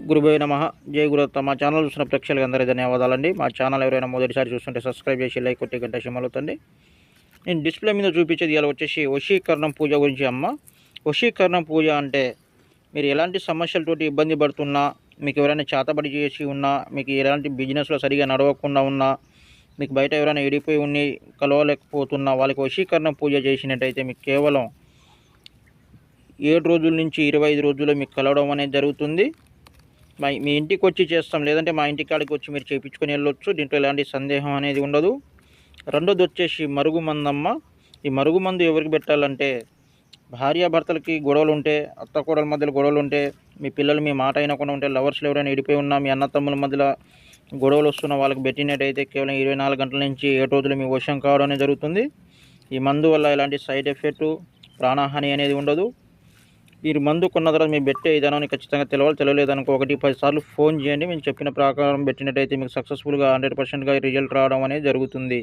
గురుభే నమః. జై గురుదత్త. మా ఛానల్ చూసిన ప్రేక్షకులకు అందరికీ ధన్యవాదాలండి. మా ఛానల్ ఎవరైనా మొదటిసారి చూస్తుంటే సబ్స్క్రైబ్ చేసి లైక్ కొట్టి గంట సింబల్. నేను డిస్ప్లే మీద చూపించేది ఇలా వచ్చేసి వశీకరణం పూజ గురించి అమ్మ. వశీకరణం పూజ అంటే మీరు ఎలాంటి సమస్యలతోటి ఇబ్బంది పడుతున్నా, మీకు ఎవరైనా చేతబడి చేసి ఉన్నా, మీకు ఎలాంటి బిజినెస్లో సరిగా నడవకుండా ఉన్నా, మీకు బయట ఎవరైనా ఎడిపోయి ఉండి కలవలేకపోతున్నా, వాళ్ళకి వశీకరణం పూజ చేసినట్టయితే మీకు కేవలం 7 రోజుల నుంచి 25 రోజుల్లో మీకు కలవడం అనేది జరుగుతుంది. మీ ఇంటికి వచ్చి చేస్తాం, లేదంటే మా ఇంటికాడికి వచ్చి మీరు చేయించుకొని వెళ్ళొచ్చు. దీంట్లో ఎలాంటి సందేహం అనేది ఉండదు. రెండోది వచ్చేసి మరుగుమందమ్మ. ఈ మరుగుమందు ఎవరికి పెట్టాలంటే, భార్యాభర్తలకి గొడవలు ఉంటే, అత్త కోడల మధ్యలో గొడవలు ఉంటే, మీ పిల్లలు మీ మాట అయినకుండా ఉంటే, లవర్స్లో ఎవరైనా ఎడిపోయి ఉన్నా, మీ అన్నతమ్ముల మధ్యలో గొడవలు వస్తున్న వాళ్ళకి పెట్టినట్టయితే కేవలం 24 గంటల నుంచి 7 రోజులు మీ వశం కావడం అనేది జరుగుతుంది. ఈ మందు వల్ల ఎలాంటి సైడ్ ఎఫెక్టు, ప్రాణహాని అనేది ఉండదు. ఈ మందు కొన్న తర్వాత మీరు పెట్టే విధానాన్ని ఖచ్చితంగా తెలియలేదనుకో 1-10 సార్లు ఫోన్ చేయండి. మేము చెప్పిన ప్రకారం పెట్టినట్టయితే మీకు సక్సెస్ఫుల్గా 100%గా రిజల్ట్ రావడం అనేది జరుగుతుంది.